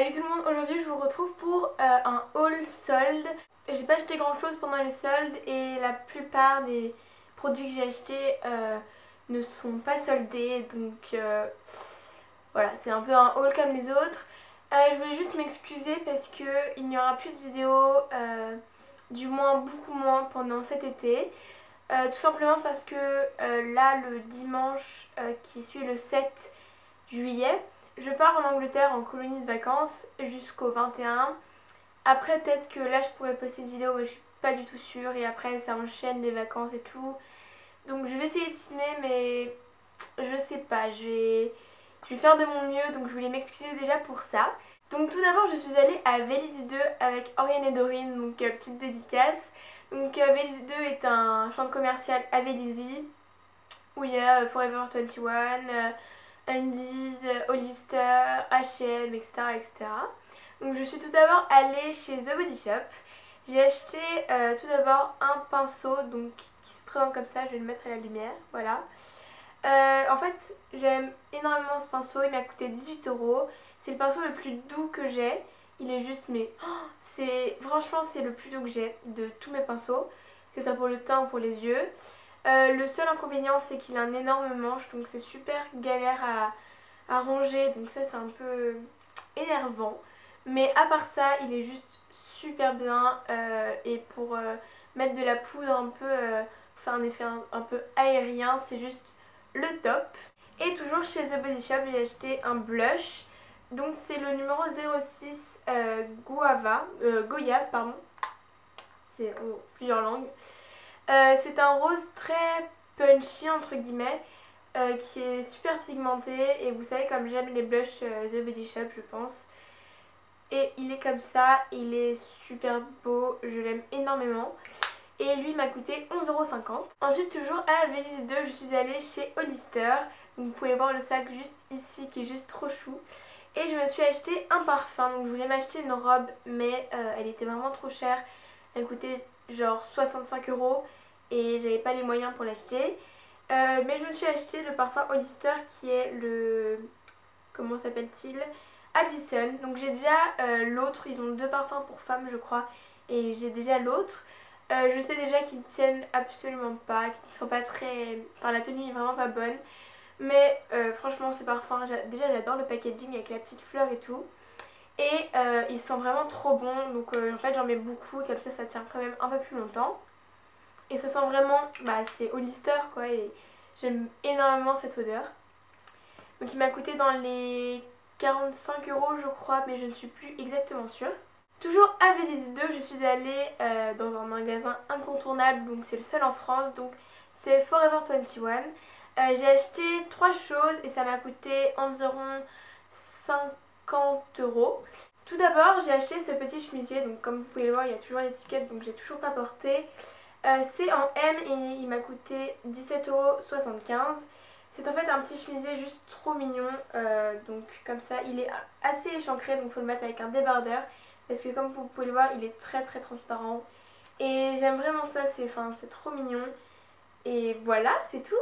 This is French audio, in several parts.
Salut tout le monde, aujourd'hui je vous retrouve pour un haul solde. J'ai pas acheté grand chose pendant les soldes et la plupart des produits que j'ai achetés ne sont pas soldés, donc voilà, c'est un peu un haul comme les autres. Je voulais juste m'excuser parce que il n'y aura plus de vidéos, du moins beaucoup moins pendant cet été. Tout simplement parce que là le dimanche qui suit le 7 juillet, je pars en Angleterre en colonie de vacances jusqu'au 21. Après peut-être que là je pourrais poster une vidéo mais je suis pas du tout sûre et après ça enchaîne les vacances et tout. Donc je vais essayer de filmer mais je sais pas, je vais faire de mon mieux, donc je voulais m'excuser déjà pour ça. Donc tout d'abord je suis allée à Vélizy 2 avec Oriane et Dorine, donc petite dédicace. Donc Vélizy 2 est un centre commercial à Vélizy où il y a Forever 21, Undies, Hollister, H&M, etc., etc. Donc je suis tout d'abord allée chez The Body Shop. J'ai acheté tout d'abord un pinceau donc, qui se présente comme ça, je vais le mettre à la lumière, voilà. En fait j'aime énormément ce pinceau, il m'a coûté 18 €. C'est le pinceau le plus doux que j'ai, il est juste mais franchement c'est le plus doux que j'ai de tous mes pinceaux, que ce soit pour le teint ou pour les yeux. Le seul inconvénient c'est qu'il a un énorme manche donc c'est super galère à ranger, donc ça c'est un peu énervant. Mais à part ça il est juste super bien et pour mettre de la poudre un peu, faire un effet un peu aérien, c'est juste le top. Et toujours chez The Body Shop j'ai acheté un blush, donc c'est le numéro 06 Goyave, pardon, c'est en plusieurs langues. C'est un rose très punchy entre guillemets, qui est super pigmenté et vous savez comme j'aime les blushs The Body Shop je pense. Et il est comme ça, il est super beau, je l'aime énormément. Et lui m'a coûté 11,50 €. Ensuite toujours à Vélizy 2 je suis allée chez Hollister. Donc vous pouvez voir le sac juste ici qui est juste trop chou. Et je me suis acheté un parfum, donc je voulais m'acheter une robe mais elle était vraiment trop chère. Elle coûtait genre 65 € et j'avais pas les moyens pour l'acheter. Mais je me suis acheté le parfum Hollister qui est le... comment s'appelle-t-il? Addison. Donc j'ai déjà l'autre, ils ont deux parfums pour femmes je crois et j'ai déjà l'autre. Je sais déjà qu'ils tiennent absolument pas, qu'ils ne sont pas très... Enfin la tenue est vraiment pas bonne. Mais franchement ces parfums, déjà j'adore le packaging avec la petite fleur et tout. Et ils sont vraiment trop bons, donc en fait j'en mets beaucoup, comme ça tient quand même un peu plus longtemps. Et ça sent vraiment, c'est Hollister quoi, et j'aime énormément cette odeur. Donc il m'a coûté dans les 45 € je crois, mais je ne suis plus exactement sûre. Toujours à Vélizy 2, je suis allée dans un magasin incontournable, donc c'est le seul en France, donc c'est Forever 21. J'ai acheté 3 choses et ça m'a coûté environ 50 €. Tout d'abord j'ai acheté ce petit chemisier, donc comme vous pouvez le voir il y a toujours l'étiquette donc j'ai toujours pas porté. C'est en M et il m'a coûté 17,75 €. C'est en fait un petit chemisier juste trop mignon, donc comme ça il est assez échancré donc il faut le mettre avec un débardeur parce que comme vous pouvez le voir il est très très transparent et j'aime vraiment ça, c'est trop mignon et voilà c'est tout.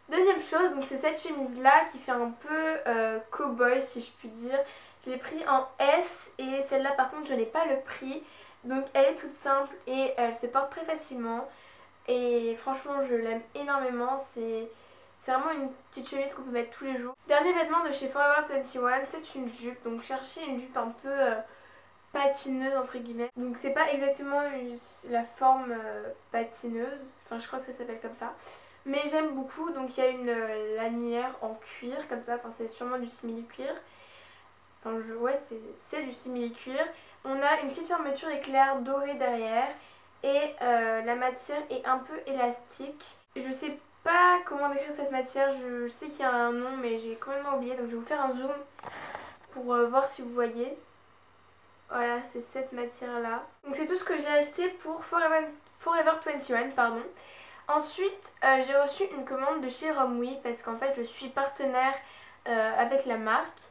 Deuxième chose, donc c'est cette chemise là qui fait un peu cow-boy si je puis dire. Je l'ai pris en S et celle-là par contre je n'ai pas le prix. Donc elle est toute simple et elle se porte très facilement. Et franchement je l'aime énormément. C'est vraiment une petite chemise qu'on peut mettre tous les jours. Dernier vêtement de chez Forever 21, c'est une jupe. Donc cherchez une jupe un peu patineuse entre guillemets. Donc c'est pas exactement la forme patineuse. Enfin je crois que ça s'appelle comme ça. Mais j'aime beaucoup, donc il y a une lanière en cuir comme ça, c'est sûrement du simili-cuir. Ouais c'est du simili-cuir. On a une petite fermeture éclair dorée derrière et la matière est un peu élastique. Je sais pas comment décrire cette matière, je sais qu'il y a un nom mais j'ai complètement oublié, donc je vais vous faire un zoom pour voir si vous voyez. Voilà, c'est cette matière là. Donc c'est tout ce que j'ai acheté pour Forever 21, pardon. Ensuite, j'ai reçu une commande de chez Romwe parce qu'en fait je suis partenaire avec la marque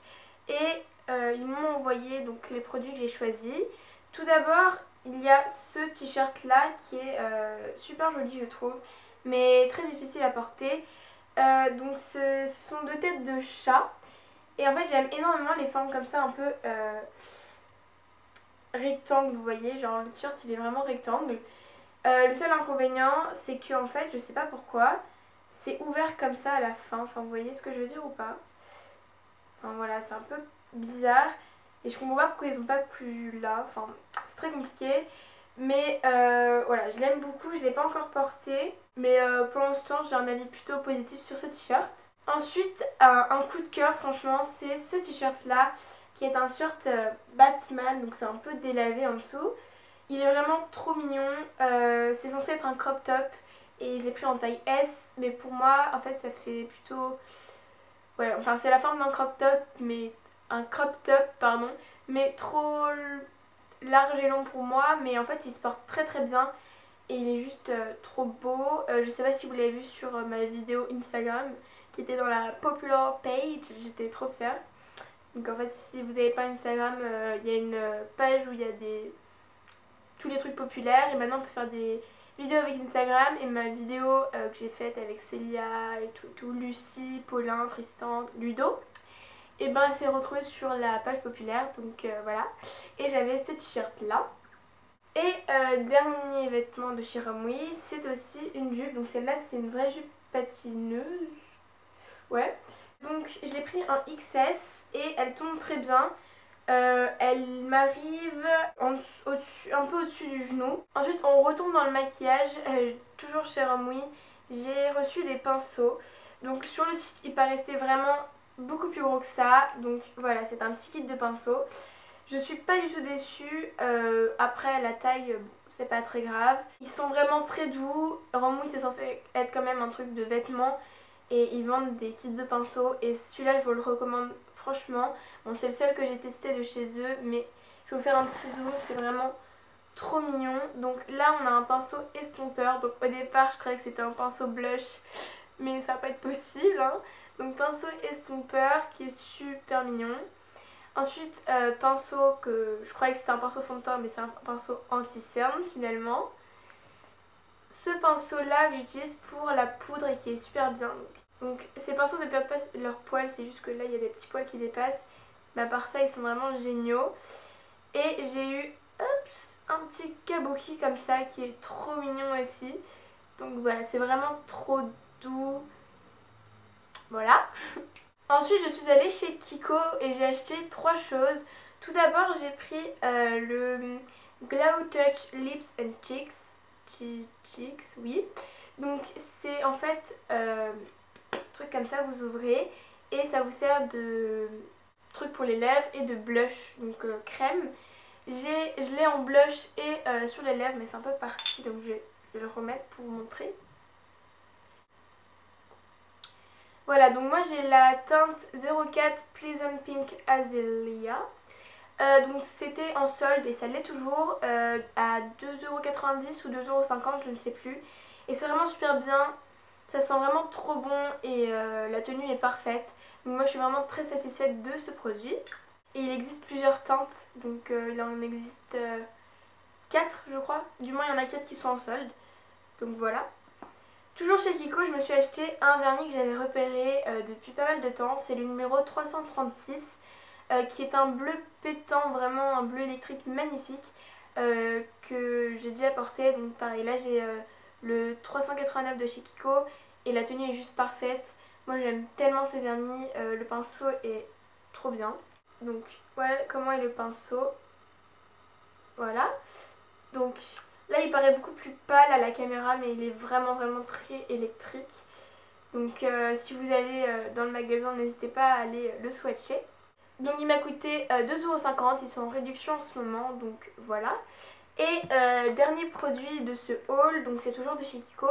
et ils m'ont envoyé donc les produits que j'ai choisis. Tout d'abord, il y a ce t-shirt là qui est super joli je trouve, mais très difficile à porter. Donc ce sont deux têtes de chat et en fait j'aime énormément les formes comme ça un peu rectangle, vous voyez, genre le t-shirt il est vraiment rectangle. Le seul inconvénient c'est que en fait je sais pas pourquoi c'est ouvert comme ça à la fin, enfin vous voyez ce que je veux dire ou pas. Enfin voilà, c'est un peu bizarre et je comprends pas pourquoi ils ont pas cousu là, enfin c'est très compliqué. Mais voilà, je l'aime beaucoup, je l'ai pas encore porté, mais pour l'instant j'ai un avis plutôt positif sur ce t-shirt. Ensuite, un coup de cœur franchement, c'est ce t-shirt là qui est un t-shirt Batman, donc c'est un peu délavé en dessous. Il est vraiment trop mignon, c'est censé être un crop top et je l'ai pris en taille S, mais pour moi en fait ça fait plutôt... Ouais, enfin c'est la forme d'un crop top, mais un crop top, pardon, mais trop large et long pour moi, mais en fait il se porte très très bien et il est juste trop beau. Je sais pas si vous l'avez vu sur ma vidéo Instagram qui était dans la popular page, j'étais trop fière. Donc en fait si vous n'avez pas Instagram, il y a une page où il y a tous les trucs populaires et maintenant on peut faire des vidéos avec Instagram et ma vidéo que j'ai faite avec Célia et tout, Lucie, Paulin, Tristan, Ludo, et ben elle s'est retrouvée sur la page populaire, donc voilà. Et j'avais ce t-shirt là. Et dernier vêtement de chez Romwe, c'est aussi une jupe, donc celle-là c'est une vraie jupe patineuse. Ouais. Donc je l'ai pris en XS et elle tombe très bien. Elle m'arrive un peu au-dessus du genou. Ensuite on retourne dans le maquillage, toujours chez Romwe. J'ai reçu des pinceaux. Donc sur le site il paraissait vraiment beaucoup plus gros que ça. Donc voilà, c'est un petit kit de pinceaux. Je suis pas du tout déçue. Après la taille, bon, c'est pas très grave. Ils sont vraiment très doux. Romwe c'est censé être quand même un truc de vêtements. Et ils vendent des kits de pinceaux. Et celui-là je vous le recommande franchement. Bon, c'est le seul que j'ai testé de chez eux. Mais je vais vous faire un petit zoom. C'est vraiment trop mignon. Donc là on a un pinceau estompeur. Donc au départ je croyais que c'était un pinceau blush. Mais ça va pas être possible, hein. Donc pinceau estompeur qui est super mignon. Ensuite, pinceau que je croyais que c'était un pinceau fond de teint, mais c'est un pinceau anti-cerne finalement. Ce pinceau là que j'utilise pour la poudre et qui est super bien. Donc ces pinceaux ne perdent pas leurs poils, c'est juste que là il y a des petits poils qui dépassent. Mais à part ça, ils sont vraiment géniaux. Et j'ai eu un petit kabuki comme ça qui est trop mignon aussi. Donc voilà, c'est vraiment trop doux. Voilà. Ensuite je suis allée chez Kiko et j'ai acheté 3 choses. Tout d'abord j'ai pris le Glow Touch Lips and Cheeks, oui. Donc c'est en fait un truc comme ça, vous ouvrez et ça vous sert de truc pour les lèvres et de blush, donc crème. Je l'ai en blush et sur les lèvres, mais c'est un peu parti, donc je vais le remettre pour vous montrer. Voilà, donc moi j'ai la teinte 04 Pleasant Pink Azalea. Donc c'était en solde et ça l'est toujours à 2,90€ ou 2,50€, je ne sais plus. Et c'est vraiment super bien, ça sent vraiment trop bon et la tenue est parfaite. Donc moi je suis vraiment très satisfaite de ce produit. Et il existe plusieurs teintes, donc il en existe 4 je crois. Du moins il y en a 4 qui sont en solde, donc voilà. Toujours chez Kiko, je me suis acheté un vernis que j'avais repéré depuis pas mal de temps. C'est le numéro 336 qui est un bleu pétant, vraiment un bleu électrique magnifique que j'ai déjà porté. Donc pareil, là j'ai le 389 de chez Kiko et la tenue est juste parfaite. Moi j'aime tellement ces vernis, le pinceau est trop bien. Donc voilà comment est le pinceau. Voilà. Donc là il paraît beaucoup plus pâle à la caméra mais il est vraiment très électrique. Donc si vous allez dans le magasin, n'hésitez pas à aller le swatcher. Donc il m'a coûté 2,50€, ils sont en réduction en ce moment, donc voilà. Et dernier produit de ce haul, donc c'est toujours de chez Kiko,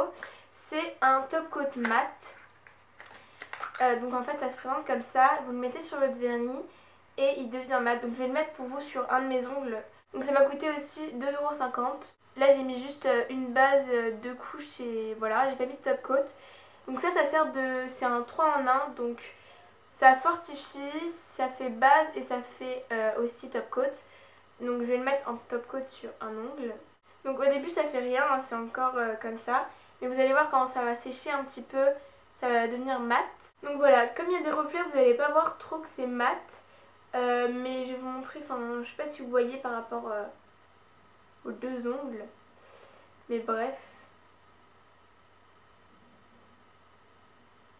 c'est un top coat mat. Donc en fait ça se présente comme ça, vous le mettez sur votre vernis et il devient mat. Donc je vais le mettre pour vous sur un de mes ongles. Donc ça m'a coûté aussi 2,50€. Là j'ai mis juste une base de couche et voilà, j'ai pas mis de top coat. Donc ça sert de... c'est un 3 en 1, donc ça fortifie, ça fait base et ça fait aussi top coat. Donc je vais le mettre en top coat sur un ongle. Donc au début ça fait rien, hein, c'est encore comme ça. Mais vous allez voir quand ça va sécher un petit peu, ça va devenir mat. Donc voilà, comme il y a des reflets, vous n'allez pas voir trop que c'est mat. Mais je vais vous montrer, enfin je sais pas si vous voyez par rapport aux deux ongles. Mais bref.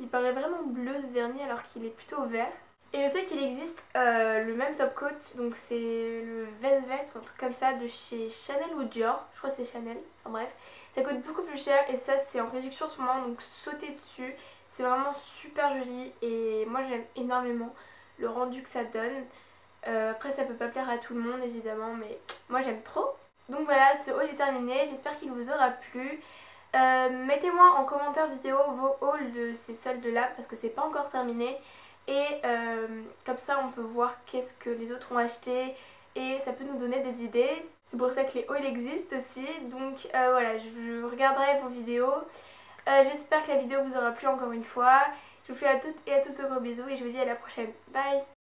Il paraît vraiment bleu ce vernis alors qu'il est plutôt vert. Et je sais qu'il existe le même top coat, donc c'est le Velvet ou un truc comme ça de chez Chanel ou Dior, je crois que c'est Chanel, enfin bref. Ça coûte beaucoup plus cher et ça c'est en réduction en ce moment, donc sautez dessus. C'est vraiment super joli et moi j'aime énormément le rendu que ça donne. Après ça peut pas plaire à tout le monde évidemment, mais moi j'aime trop. Donc voilà, ce haul est terminé, j'espère qu'il vous aura plu. Mettez-moi en commentaire vidéo vos hauls de ces soldes là parce que c'est pas encore terminé. Et comme ça on peut voir qu'est-ce que les autres ont acheté et ça peut nous donner des idées. C'est pour ça que les hauls existent aussi. Donc voilà, je regarderai vos vidéos. J'espère que la vidéo vous aura plu encore une fois. Je vous fais à toutes et à tous de gros bisous et je vous dis à la prochaine. Bye!